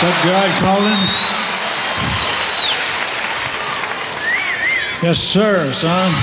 up, guy, Colin? Yes, sir, son.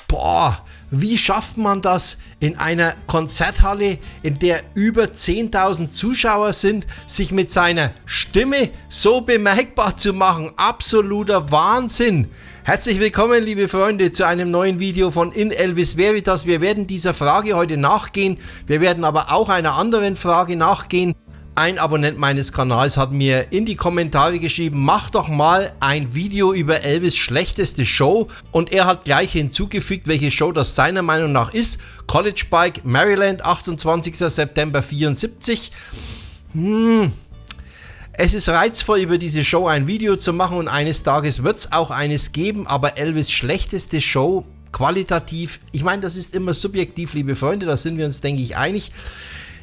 Boah, wie schafft man das in einer Konzerthalle, in der über 10.000 Zuschauer sind, sich mit seiner Stimme so bemerkbar zu machen? Absoluter Wahnsinn! Herzlich willkommen, liebe Freunde, zu einem neuen Video von In Elvis Veritas. Wir werden dieser Frage heute nachgehen. Wir werden aber auch einer anderen Frage nachgehen. Ein Abonnent meines Kanals hat mir in die Kommentare geschrieben, mach doch mal ein Video über Elvis' schlechteste Show, und er hat gleich hinzugefügt, welche Show das seiner Meinung nach ist. College Bike, Maryland, 28. September 74. Es ist reizvoll, über diese Show ein Video zu machen, und eines Tages wird es auch eines geben, aber Elvis' schlechteste Show, qualitativ, ich meine, das ist immer subjektiv, liebe Freunde, da sind wir uns, denke ich, einig.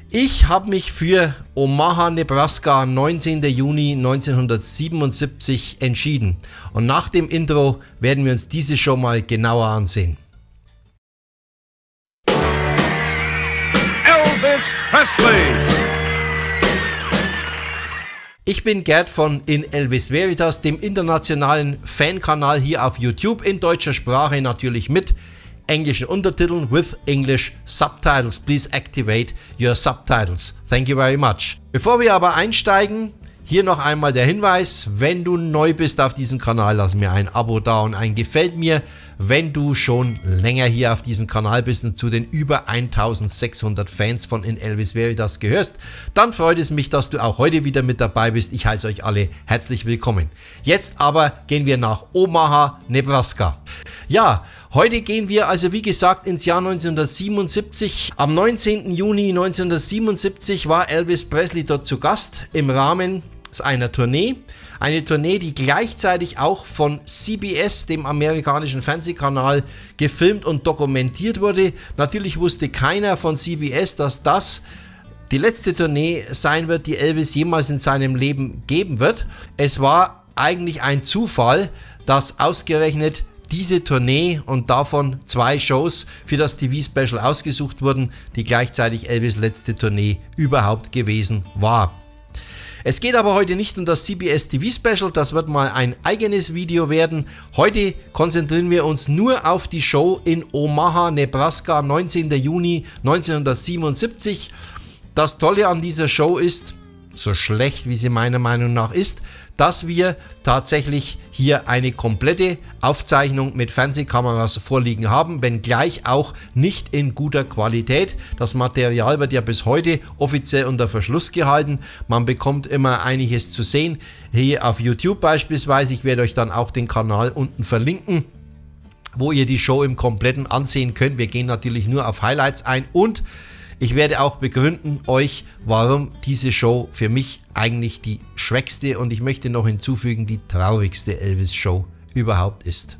Ich habe mich für Omaha, Nebraska, 19. Juni 1977 entschieden. Und nach dem Intro werden wir uns diese Show mal genauer ansehen. Elvis Presley. Ich bin Gerd von In Elvis Veritas, dem internationalen Fankanal hier auf YouTube, in deutscher Sprache natürlich mit englischen Untertiteln with English Subtitles. Please activate your subtitles. Thank you very much. Bevor wir aber einsteigen, hier noch einmal der Hinweis: Wenn du neu bist auf diesem Kanal, lass mir ein Abo da und ein Gefällt mir. Wenn du schon länger hier auf diesem Kanal bist und zu den über 1600 Fans von In Elvis Veritas gehörst, dann freut es mich, dass du auch heute wieder mit dabei bist. Ich heiße euch alle herzlich willkommen. Jetzt aber gehen wir nach Omaha, Nebraska. Ja, heute gehen wir also wie gesagt ins Jahr 1977. Am 19. Juni 1977 war Elvis Presley dort zu Gast im Rahmen einer Tournee. Eine Tournee, die gleichzeitig auch von CBS, dem amerikanischen Fernsehkanal, gefilmt und dokumentiert wurde. Natürlich wusste keiner von CBS, dass das die letzte Tournee sein wird, die Elvis jemals in seinem Leben geben wird. Es war eigentlich ein Zufall, dass ausgerechnet diese Tournee und davon 2 Shows für das TV-Special ausgesucht wurden, die gleichzeitig Elvis' letzte Tournee überhaupt gewesen war. Es geht aber heute nicht um das CBS TV Special, das wird mal ein eigenes Video werden. Heute konzentrieren wir uns nur auf die Show in Omaha, Nebraska, 19. Juni 1977. Das Tolle an dieser Show ist, so schlecht wie sie meiner Meinung nach ist, dass wir tatsächlich hier eine komplette Aufzeichnung mit Fernsehkameras vorliegen haben, wenngleich auch nicht in guter Qualität. Das Material wird ja bis heute offiziell unter Verschluss gehalten. Man bekommt immer einiges zu sehen. Hier auf YouTube beispielsweise. Ich werde euch dann auch den Kanal unten verlinken, wo ihr die Show im Kompletten ansehen könnt. Wir gehen natürlich nur auf Highlights ein, und ich werde auch begründen euch, warum diese Show für mich eigentlich die schwächste und ich möchte noch hinzufügen, die traurigste Elvis-Show überhaupt ist.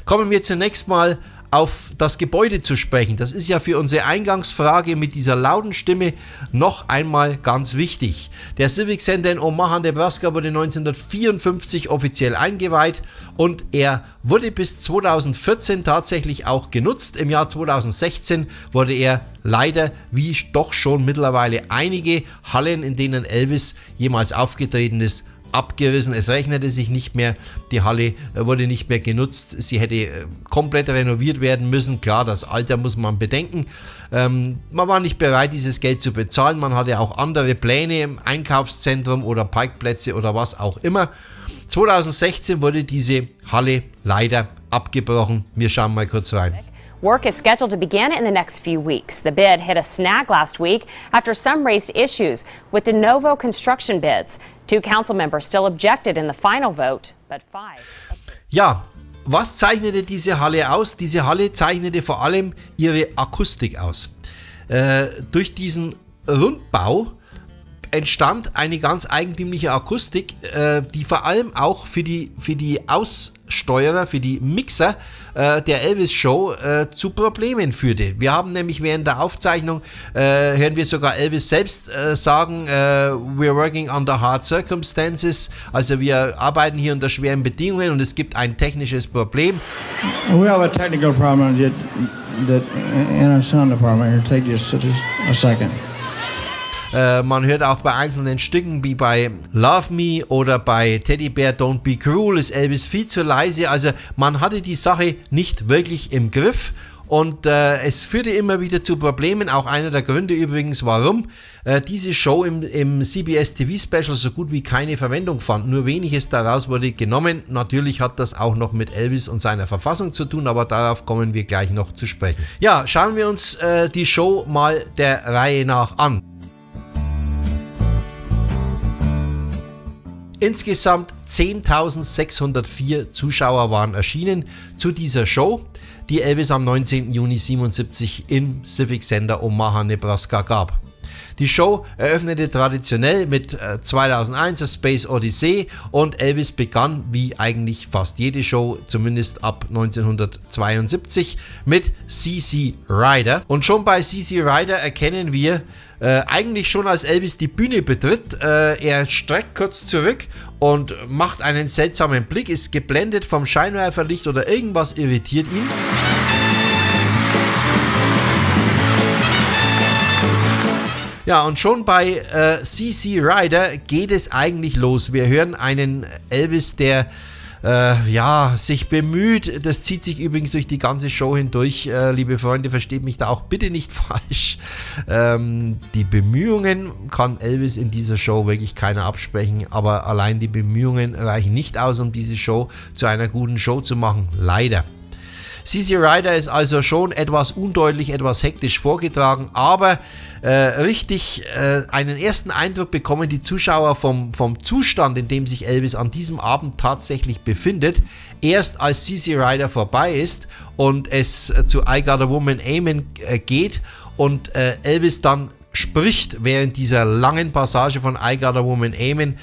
Kommen wir zunächst mal auf das Gebäude zu sprechen. Das ist ja für unsere Eingangsfrage mit dieser lauten Stimme noch einmal ganz wichtig. Der Civic Center in Omaha, Nebraska wurde 1954 offiziell eingeweiht und er wurde bis 2014 tatsächlich auch genutzt. Im Jahr 2016 wurde er leider, wie doch schon mittlerweile einige Hallen, in denen Elvis jemals aufgetreten ist, abgerissen. Es rechnete sich nicht mehr, die Halle wurde nicht mehr genutzt, sie hätte komplett renoviert werden müssen. Klar, das Alter muss man bedenken. Man war nicht bereit, dieses Geld zu bezahlen, man hatte auch andere Pläne im Einkaufszentrum oder Parkplätze oder was auch immer. 2016 wurde diese Halle leider abgebrochen. Wir schauen mal kurz rein. Work is scheduled to begin in the next few weeks. The bid hit a snag last week after some raised issues with de novo construction bids. 2 council members still objected in the final vote, but 5. Ja, was zeichnete diese Halle aus? Diese Halle zeichnete vor allem ihre Akustik aus. Durch diesen Rundbau entstand eine ganz eigentümliche Akustik, die vor allem auch für die Aussteuerer, für die Mixer der Elvis-Show zu Problemen führte. Wir haben nämlich während der Aufzeichnung, hören wir sogar Elvis selbst sagen, we're working under hard circumstances, also wir arbeiten hier unter schweren Bedingungen und es gibt ein technisches Problem. We have a technical problem that in our sound department. Here, take just a second. Man hört auch bei einzelnen Stücken wie bei Love Me oder bei Teddy Bear Don't Be Cruel ist Elvis viel zu leise. Also man hatte die Sache nicht wirklich im Griff und es führte immer wieder zu Problemen. Auch einer der Gründe übrigens, warum diese Show im CBS TV Special so gut wie keine Verwendung fand. Nur weniges daraus wurde genommen. Natürlich hat das auch noch mit Elvis und seiner Verfassung zu tun, aber darauf kommen wir gleich noch zu sprechen. Ja, schauen wir uns die Show mal der Reihe nach an. Insgesamt 10.604 Zuschauer waren erschienen zu dieser Show, die Elvis am 19. Juni 1977 im Civic Center Omaha, Nebraska gab. Die Show eröffnete traditionell mit 2001 A Space Odyssey und Elvis begann, wie eigentlich fast jede Show, zumindest ab 1972, mit CC Rider. Und schon bei CC Rider erkennen wir, eigentlich schon als Elvis die Bühne betritt, er streckt kurz zurück und macht einen seltsamen Blick, ist geblendet vom Scheinwerferlicht oder irgendwas irritiert ihn. Ja, und schon bei CC Rider geht es eigentlich los. Wir hören einen Elvis, der sich bemüht. Das zieht sich übrigens durch die ganze Show hindurch. Liebe Freunde, versteht mich da auch bitte nicht falsch. Die Bemühungen kann Elvis in dieser Show wirklich keiner absprechen, aber allein die Bemühungen reichen nicht aus, um diese Show zu einer guten Show zu machen. Leider. CC Rider ist also schon etwas undeutlich, etwas hektisch vorgetragen, aber einen ersten Eindruck bekommen die Zuschauer vom Zustand, in dem sich Elvis an diesem Abend tatsächlich befindet, erst als CC Rider vorbei ist und es zu I Got a Woman Amen geht und Elvis dann spricht während dieser langen Passage von I Got a Woman Amen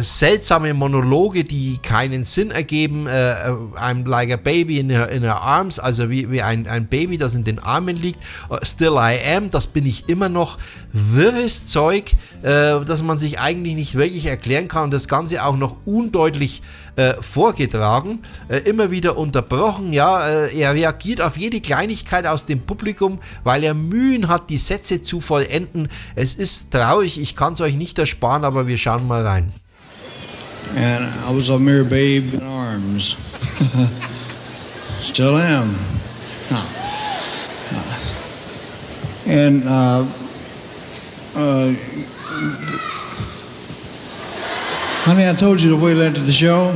seltsame Monologe, die keinen Sinn ergeben. I'm like a baby in her arms, also wie ein Baby, das in den Armen liegt. Still I am, das bin ich immer noch. Wirres Zeug, das man sich eigentlich nicht wirklich erklären kann und das Ganze auch noch undeutlich vorgetragen, immer wieder unterbrochen. Ja, er reagiert auf jede Kleinigkeit aus dem Publikum, weil er Mühen hat, die Sätze zu vollenden. Es ist traurig, ich kann es euch nicht ersparen, aber wir schauen mal rein. And I was a mere babe in arms. Still am. And honey, I told you to wait after the show.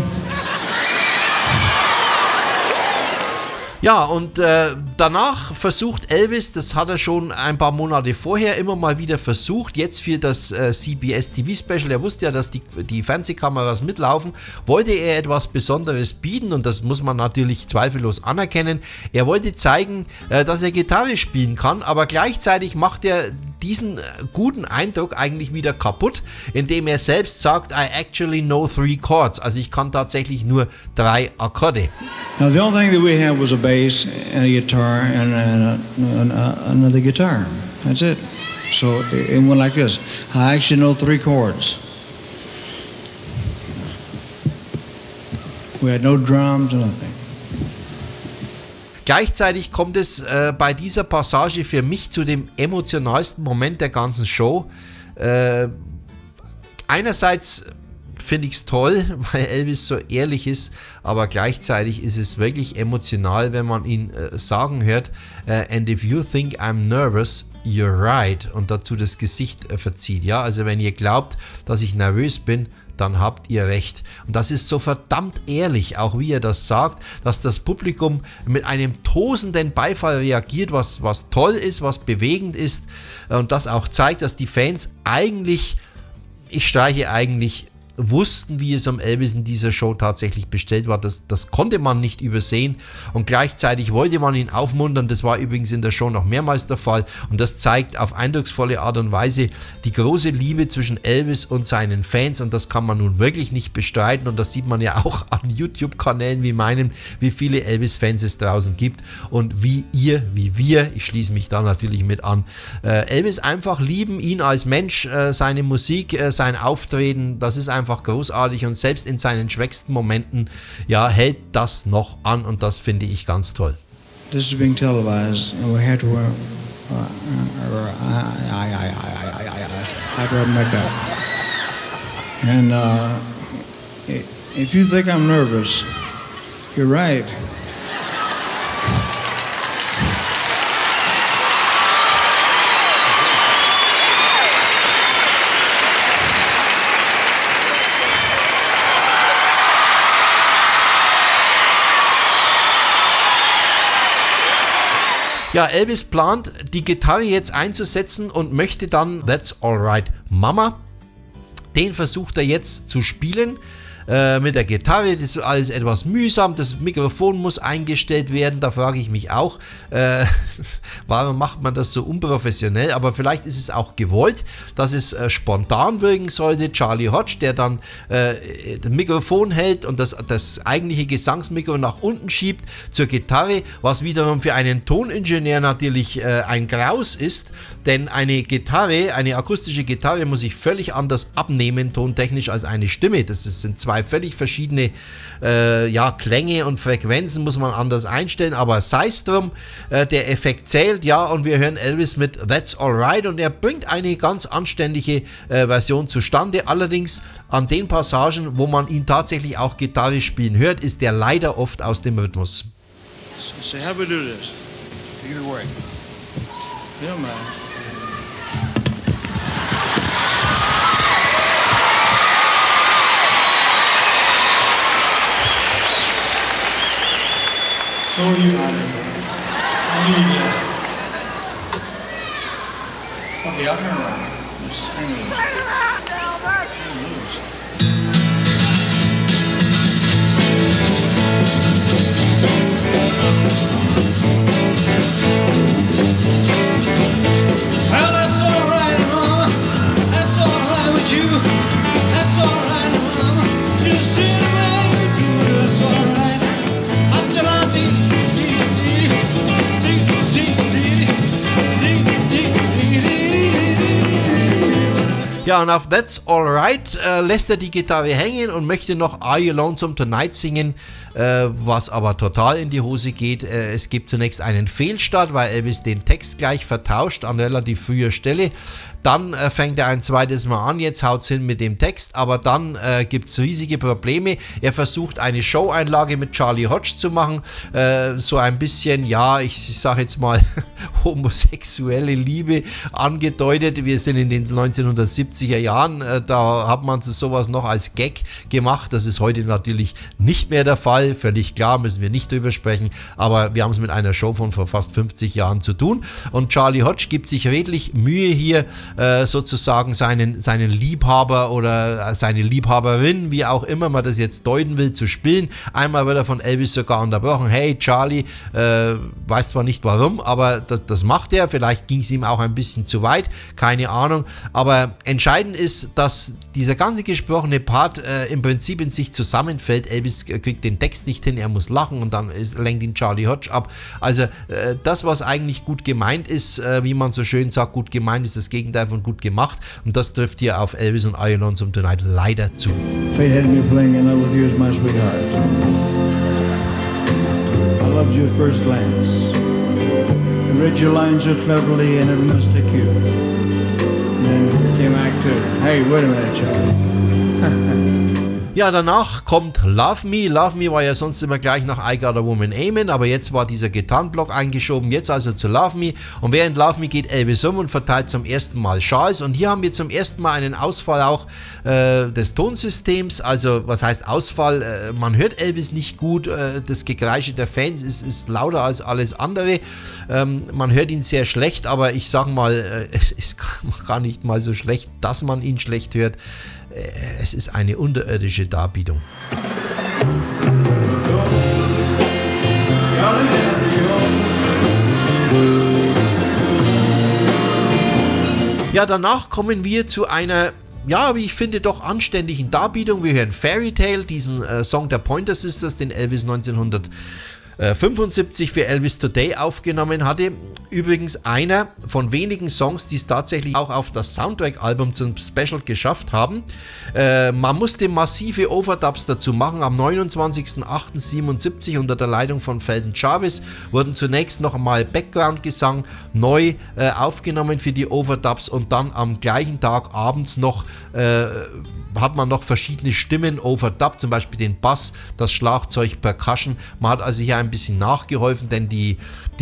Ja, und danach versucht Elvis, das hat er schon ein paar Monate vorher immer mal wieder versucht, jetzt für das CBS TV Special, er wusste ja, dass die Fernsehkameras mitlaufen, wollte er etwas Besonderes bieten und das muss man natürlich zweifellos anerkennen. Er wollte zeigen, dass er Gitarre spielen kann, aber gleichzeitig macht er diesen guten Eindruck eigentlich wieder kaputt, indem er selbst sagt, I actually know 3 chords, also ich kann tatsächlich nur 3 Akkorde. Now the only thing that we had was a bass and a guitar and another guitar. That's it. So it went like this. I actually know 3 chords. We had no drums or nothing. Gleichzeitig kommt es bei dieser Passage für mich zu dem emotionalsten Moment der ganzen Show. Einerseits finde ich es toll, weil Elvis so ehrlich ist, aber gleichzeitig ist es wirklich emotional, wenn man ihn sagen hört, and if you think I'm nervous, you're right, und dazu das Gesicht verzieht. Ja, also wenn ihr glaubt, dass ich nervös bin, dann habt ihr recht. Und das ist so verdammt ehrlich, auch wie er das sagt, dass das Publikum mit einem tosenden Beifall reagiert, was toll ist, was bewegend ist und das auch zeigt, dass die Fans eigentlich, ich streiche eigentlich, wussten, wie es um Elvis in dieser Show tatsächlich bestellt war. Das konnte man nicht übersehen und gleichzeitig wollte man ihn aufmuntern. Das war übrigens in der Show noch mehrmals der Fall und das zeigt auf eindrucksvolle Art und Weise die große Liebe zwischen Elvis und seinen Fans und das kann man nun wirklich nicht bestreiten und das sieht man ja auch an YouTube-Kanälen wie meinem, wie viele Elvis-Fans es draußen gibt und wie wir, ich schließe mich da natürlich mit an, Elvis einfach lieben, ihn als Mensch, seine Musik, sein Auftreten, das ist einfach großartig und selbst in seinen schwächsten Momenten, ja, hält das noch an und das finde ich ganz toll. This is being televised, and we have to wear makeup. And if you think I'm nervous, you're right. Ja, Elvis plant, die Gitarre jetzt einzusetzen und möchte dann That's Alright Mama. Den versucht er jetzt zu spielen mit der Gitarre. Das ist alles etwas mühsam. Das Mikrofon muss eingestellt werden. Da frage ich mich auch, warum macht man das so unprofessionell? Aber vielleicht ist es auch gewollt, dass es spontan wirken sollte. Charlie Hodge, der dann das Mikrofon hält und das eigentliche Gesangsmikro nach unten schiebt zur Gitarre, was wiederum für einen Toningenieur natürlich ein Graus ist, denn eine Gitarre, eine akustische Gitarre muss ich völlig anders abnehmen, tontechnisch, als eine Stimme. Das sind zwei völlig verschiedene Klänge und Frequenzen muss man anders einstellen, aber sei es drum, der Effekt zählt, ja, und wir hören Elvis mit That's Alright und er bringt eine ganz anständige Version zustande, allerdings an den Passagen, wo man ihn tatsächlich auch Gitarre spielen hört, ist er leider oft aus dem Rhythmus. So how do we do this? Either way. You don't mind. So are you out of here? Okay, I'll turn around. Just hang loose. Hang loose. Well, that's all right, Mama. That's all right with you. That's all right, Mama. Just do the way you do. That's all right. Ja, und auf That's Alright lässt er die Gitarre hängen und möchte noch Are You Lonesome Tonight singen, was aber total in die Hose geht. Es gibt zunächst einen Fehlstart, weil Elvis den Text gleich vertauscht an relativ früher Stelle. Dann fängt er ein zweites Mal an, jetzt haut's hin mit dem Text, aber dann gibt es riesige Probleme. Er versucht eine Show-Einlage mit Charlie Hodge zu machen, so ein bisschen, ja, ich sage jetzt mal homosexuelle Liebe angedeutet. Wir sind in den 1970er Jahren, da hat man sowas noch als Gag gemacht. Das ist heute natürlich nicht mehr der Fall, völlig klar, müssen wir nicht drüber sprechen, aber wir haben es mit einer Show von vor fast 50 Jahren zu tun und Charlie Hodge gibt sich redlich Mühe hier, sozusagen seinen Liebhaber oder seine Liebhaberin, wie auch immer man das jetzt deuten will, zu spielen. Einmal wird er von Elvis sogar unterbrochen. Hey Charlie, weiß zwar nicht warum, aber das macht er. Vielleicht ging es ihm auch ein bisschen zu weit, keine Ahnung. Aber entscheidend ist, dass dieser ganze gesprochene Part im Prinzip in sich zusammenfällt. Elvis kriegt den Text nicht hin, er muss lachen und dann lenkt ihn Charlie Hodge ab. Also das, was eigentlich gut gemeint ist, wie man so schön sagt, gut gemeint ist das Gegenteil von gut gemacht und das trifft hier auf Elvis und Are You Lonesome Tonight leider zu. Fate had me playing in love with you as my sweetheart. I loved you at first glance. I read your lines so cleverly and it must have you. And then came Act Two. Hey, wait a minute, Charlie. Ja, danach kommt Love Me. Love Me war ja sonst immer gleich nach I Got a Woman Amen, aber jetzt war dieser Gitarrenblock eingeschoben, jetzt also zu Love Me. Und während Love Me geht Elvis und verteilt zum ersten Mal Schals. Und hier haben wir zum ersten Mal einen Ausfall auch des Tonsystems. Also, was heißt Ausfall? Man hört Elvis nicht gut. Das Gekreische der Fans ist lauter als alles andere. Man hört ihn sehr schlecht, aber ich sag mal, es ist gar nicht mal so schlecht, dass man ihn schlecht hört. es ist eine unterirdische Darbietung. Ja, danach kommen wir zu einer, ja, wie ich finde, doch anständigen Darbietung. Wir hören Fairy Tale, diesen Song der Pointer Sisters, den Elvis 1975 für Elvis Today aufgenommen hatte. Übrigens einer von wenigen Songs, die es tatsächlich auch auf das Soundtrack-Album zum Special geschafft haben. Man musste massive Overdubs dazu machen. Am 29.08.77 unter der Leitung von Felden Jarvis wurden zunächst noch einmal Background-Gesang neu aufgenommen für die Overdubs und dann am gleichen Tag abends noch hat man noch verschiedene Stimmen overdubbt, zum Beispiel den Bass, das Schlagzeug, Percussion. Man hat also hier ein bisschen nachgeholfen, denn die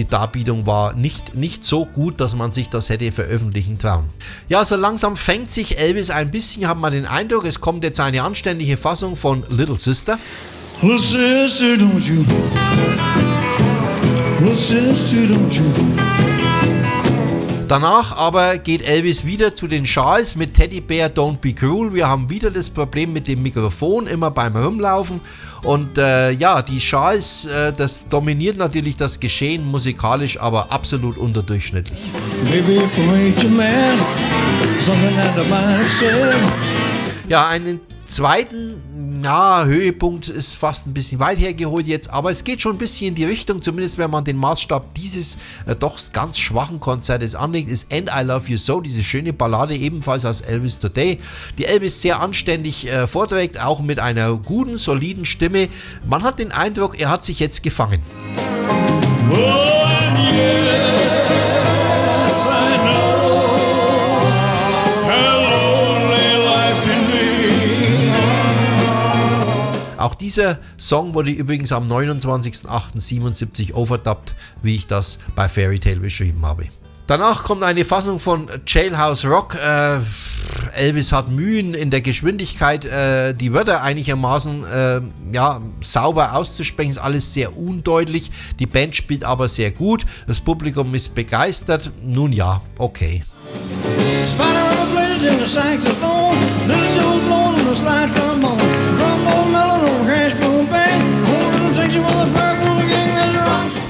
Darbietung war nicht so gut, dass man sich das hätte veröffentlichen trauen. Ja, so langsam fängt sich Elvis ein bisschen, hat man den Eindruck, es kommt jetzt eine anständige Fassung von Little Sister. Little sister, don't you? Little sister, don't you? Danach aber geht Elvis wieder zu den Schals mit Teddy Bear Don't Be Cruel. Wir haben wieder das Problem mit dem Mikrofon, immer beim Rumlaufen. Und ja, die Schals, das dominiert natürlich das Geschehen, musikalisch aber absolut unterdurchschnittlich. Ja, einen zweiten Höhepunkt ist fast ein bisschen weit hergeholt jetzt, aber es geht schon ein bisschen in die Richtung, zumindest wenn man den Maßstab dieses doch ganz schwachen Konzertes anlegt, ist And I Love You So, diese schöne Ballade ebenfalls aus Elvis Today, die Elvis sehr anständig vorträgt, auch mit einer guten, soliden Stimme. Man hat den Eindruck, er hat sich jetzt gefangen. Auch dieser Song wurde übrigens am 29.08.77 overdubbt, wie ich das bei Fairy Tale beschrieben habe. Danach kommt eine Fassung von Jailhouse Rock. Elvis hat Mühen in der Geschwindigkeit, die Wörter einigermaßen sauber auszusprechen, ist alles sehr undeutlich. Die Band spielt aber sehr gut, das Publikum ist begeistert. Nun ja, okay.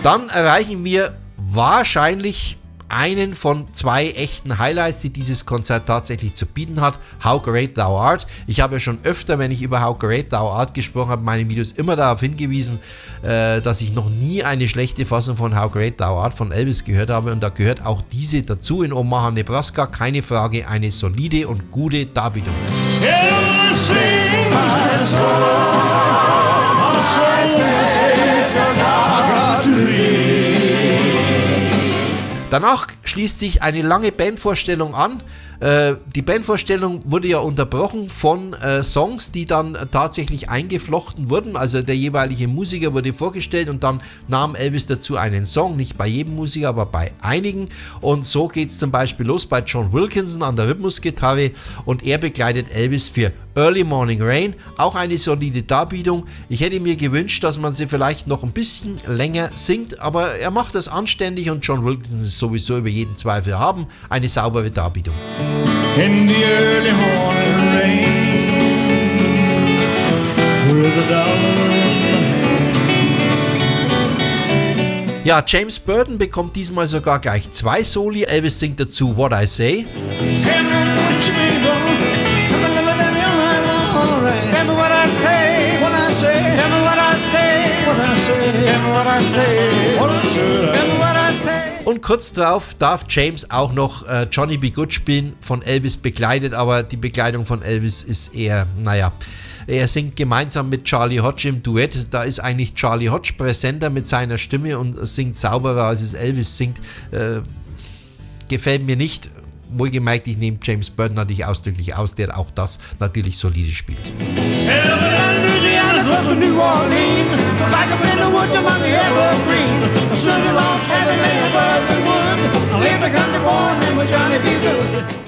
Dann erreichen wir wahrscheinlich einen von zwei echten Highlights, die dieses Konzert tatsächlich zu bieten hat. How Great Thou Art. Ich habe ja schon öfter, wenn ich über How Great Thou Art gesprochen habe, in meinen Videos immer darauf hingewiesen, dass ich noch nie eine schlechte Fassung von How Great Thou Art von Elvis gehört habe, und da gehört auch diese dazu in Omaha, Nebraska. Keine Frage, eine solide und gute Darbietung. Danach schließt sich eine lange Bandvorstellung an. Die Bandvorstellung wurde ja unterbrochen von Songs, die dann tatsächlich eingeflochten wurden. Also der jeweilige Musiker wurde vorgestellt und dann nahm Elvis dazu einen Song. Nicht bei jedem Musiker, aber bei einigen. Und so geht es zum Beispiel los bei John Wilkinson an der Rhythmusgitarre. Und er begleitet Elvis für Early Morning Rain. Auch eine solide Darbietung. Ich hätte mir gewünscht, dass man sie vielleicht noch ein bisschen länger singt. Aber er macht das anständig und John Wilkinson ist sowieso über jeden Zweifel erhaben. Eine saubere Darbietung. In the early morning rain, with a dollar in the hand. Ja, James Burton bekommt diesmal sogar gleich zwei Soli. Elvis singt dazu What I Say. Und kurz darauf darf James auch noch Johnny B. Good spielen, von Elvis begleitet, aber die Begleitung von Elvis ist eher, er singt gemeinsam mit Charlie Hodge im Duett. Da ist eigentlich Charlie Hodge präsenter mit seiner Stimme und singt sauberer, als es Elvis singt. Gefällt mir nicht. Wohlgemerkt, ich nehme James Burton natürlich ausdrücklich aus, der auch das natürlich solide spielt.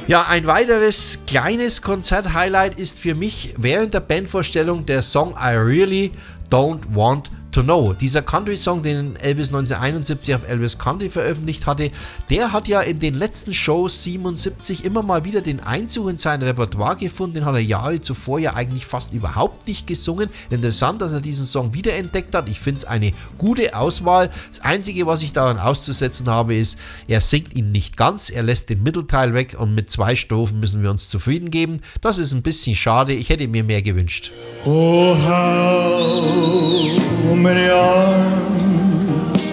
Ja, ein weiteres kleines Konzert-Highlight ist für mich während der Bandvorstellung der Song I Really Don't Want to Know. Dieser Country-Song, den Elvis 1971 auf Elvis Country veröffentlicht hatte, der hat ja in den letzten Shows 77 immer mal wieder den Einzug in sein Repertoire gefunden. Den hat er Jahre zuvor ja eigentlich fast überhaupt nicht gesungen. Interessant, dass er diesen Song wiederentdeckt hat. Ich finde es eine gute Auswahl. Das Einzige, was ich daran auszusetzen habe, ist, er singt ihn nicht ganz. Er lässt den Mittelteil weg und mit 2 Strophen müssen wir uns zufrieden geben. Das ist ein bisschen schade. Ich hätte mir mehr gewünscht. Oh, how many arms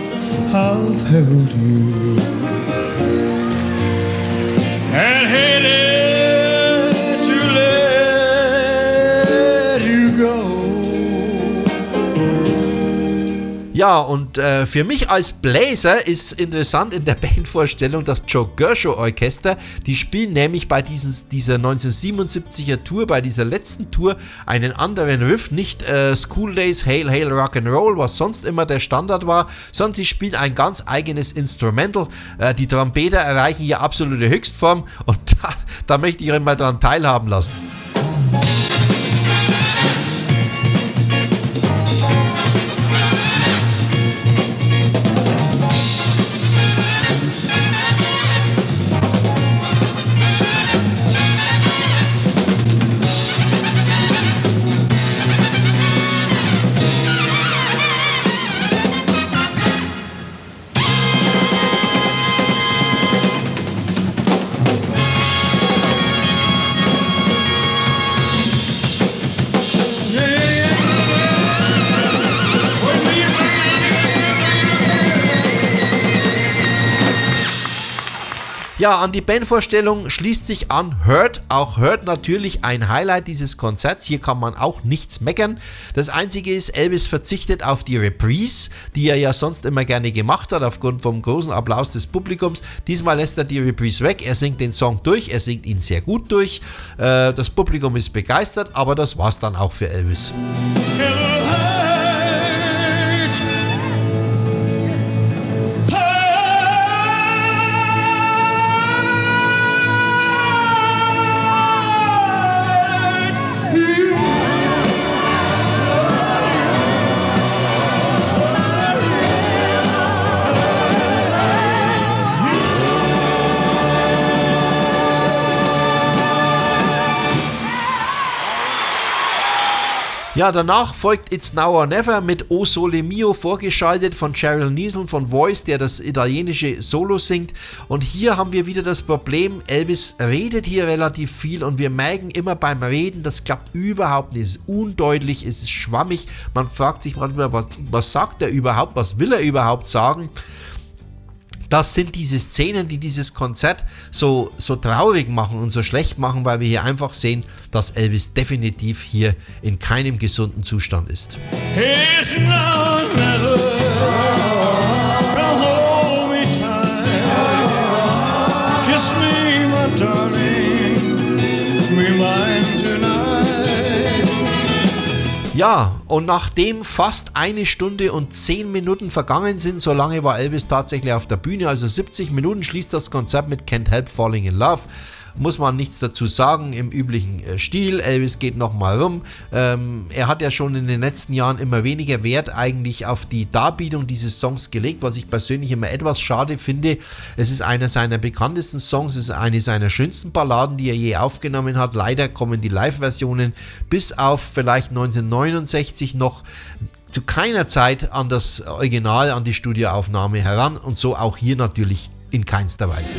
have held you and hated to let you go. Ja, und für mich als Bläser ist interessant in der Bandvorstellung das Joe Gershow Orchester. Die spielen nämlich bei dieser 1977er Tour, bei dieser letzten Tour, einen anderen Riff, nicht School Days, Hail, Hail, Rock'n'Roll, was sonst immer der Standard war, sondern sie spielen ein ganz eigenes Instrumental. Die Trompeter erreichen hier absolute Höchstform und da möchte ich euch mal daran teilhaben lassen. Ja, an die Bandvorstellung schließt sich an Hurt. Auch Hurt natürlich ein Highlight dieses Konzerts. Hier kann man auch nichts meckern. Das Einzige ist, Elvis verzichtet auf die Reprise, die er ja sonst immer gerne gemacht hat, aufgrund vom großen Applaus des Publikums. Diesmal lässt er die Reprise weg. Er singt den Song durch. Er singt ihn sehr gut durch. Das Publikum ist begeistert, aber das war's dann auch für Elvis. Ja, danach folgt It's Now or Never mit O Sole Mio, vorgeschaltet von Cheryl Neeson von Voice, der das italienische Solo singt. Und hier haben wir wieder das Problem, Elvis redet hier relativ viel und wir merken immer beim Reden, das klappt überhaupt nicht. Es ist undeutlich, es ist schwammig. Man fragt sich manchmal, was sagt er überhaupt, was will er überhaupt sagen? Das sind diese Szenen, die dieses Konzert so traurig machen und so schlecht machen, weil wir hier einfach sehen, dass Elvis definitiv hier in keinem gesunden Zustand ist. It's now or never. Come hold me tight. Kiss me, my darling. Be mine tonight. Ja, und nachdem fast 1 Stunde und 10 Minuten vergangen sind, so lange war Elvis tatsächlich auf der Bühne, also 70 Minuten, schließt das Konzert mit Can't Help Falling in Love. Muss man nichts dazu sagen, im üblichen Stil. Elvis geht nochmal rum. Er hat ja schon in den letzten Jahren immer weniger Wert eigentlich auf die Darbietung dieses Songs gelegt, was ich persönlich immer etwas schade finde. Es ist einer seiner bekanntesten Songs, es ist eine seiner schönsten Balladen, die er je aufgenommen hat. Leider kommen die Live-Versionen bis auf vielleicht 1969 noch zu keiner Zeit an das Original, an die Studioaufnahme heran und so auch hier natürlich in keinster Weise.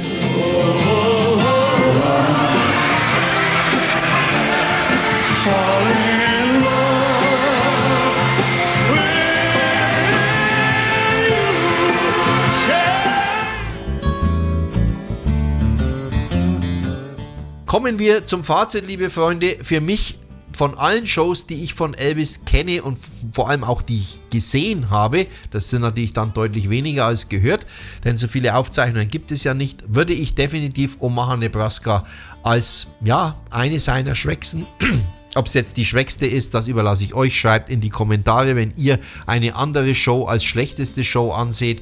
Kommen wir zum Fazit, liebe Freunde. Für mich von allen Shows, die ich von Elvis kenne und vor allem auch die ich gesehen habe, das sind natürlich dann deutlich weniger als gehört, denn so viele Aufzeichnungen gibt es ja nicht, würde ich definitiv Omaha, Nebraska als eine seiner schwächsten Ob es jetzt die schwächste ist, das überlasse ich euch. Schreibt in die Kommentare, wenn ihr eine andere Show als schlechteste Show anseht.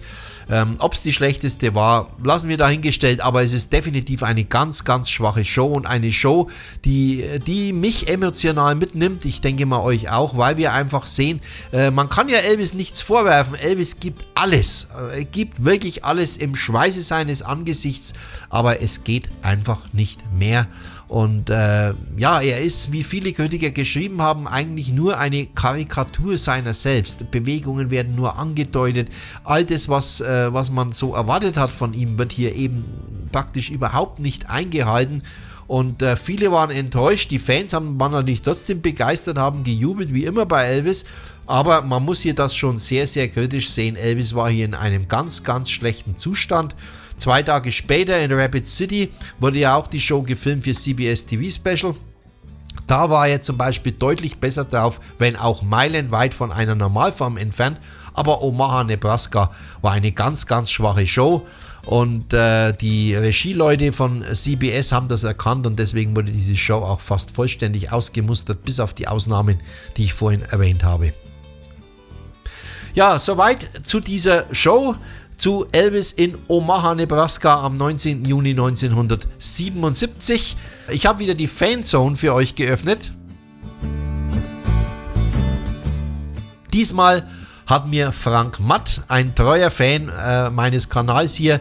Ob es die schlechteste war, lassen wir dahingestellt, aber es ist definitiv eine ganz, ganz schwache Show und eine Show, die mich emotional mitnimmt. Ich denke mal euch auch, weil wir einfach sehen, man kann ja Elvis nichts vorwerfen. Elvis gibt alles, gibt wirklich alles im Schweiße seines Angesichts, aber es geht einfach nicht mehr. Und ja, er ist, wie viele Kritiker geschrieben haben, eigentlich nur eine Karikatur seiner selbst. Bewegungen werden nur angedeutet. All das, was man so erwartet hat von ihm, wird hier eben praktisch überhaupt nicht eingehalten. Und viele waren enttäuscht. Die Fans waren natürlich trotzdem begeistert, haben gejubelt, wie immer bei Elvis. Aber man muss hier das schon sehr, sehr kritisch sehen. Elvis war hier in einem ganz, ganz schlechten Zustand. 2 Tage später in Rapid City wurde ja auch die Show gefilmt für CBS TV Special. Da war er zum Beispiel deutlich besser drauf, wenn auch meilenweit von einer Normalform entfernt. Aber Omaha, Nebraska war eine ganz, ganz schwache Show. Und die Regieleute von CBS haben das erkannt und deswegen wurde diese Show auch fast vollständig ausgemustert, bis auf die Ausnahmen, die ich vorhin erwähnt habe. Ja, soweit zu dieser Show. Zu Elvis in Omaha, Nebraska am 19. Juni 1977. Ich habe wieder die Fanzone für euch geöffnet. Diesmal hat mir Frank Matt, ein treuer Fan meines Kanals hier,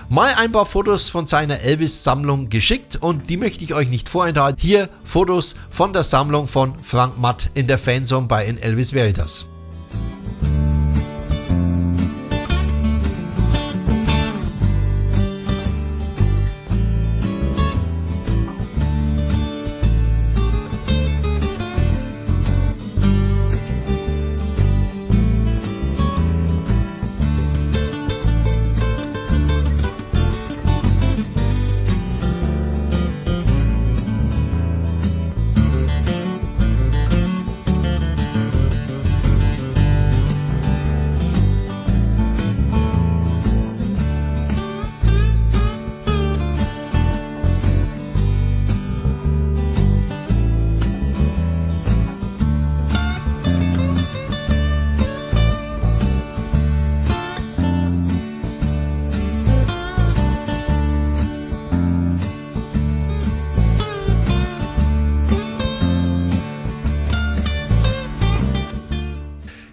mal ein paar Fotos von seiner Elvis-Sammlung geschickt und die möchte ich euch nicht vorenthalten. Hier Fotos von der Sammlung von Frank Matt in der Fanzone bei In Elvis Veritas.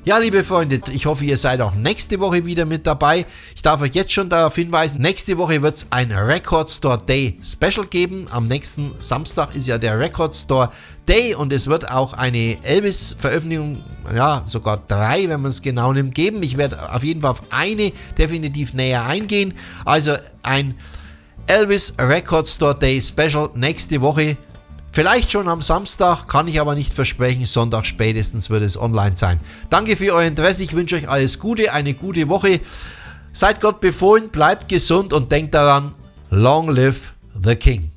Ja, liebe Freunde, ich hoffe, ihr seid auch nächste Woche wieder mit dabei. Ich darf euch jetzt schon darauf hinweisen, nächste Woche wird es ein Record Store Day Special geben. Am nächsten Samstag ist ja der Record Store Day und es wird auch eine Elvis-Veröffentlichung, ja, sogar 3, wenn man es genau nimmt, geben. Ich werde auf jeden Fall auf eine definitiv näher eingehen. Also ein Elvis Record Store Day Special nächste Woche. Vielleicht schon am Samstag, kann ich aber nicht versprechen. Sonntag spätestens wird es online sein. Danke für euer Interesse. Ich wünsche euch alles Gute, eine gute Woche. Seid Gott befohlen, bleibt gesund und denkt daran, long live the King.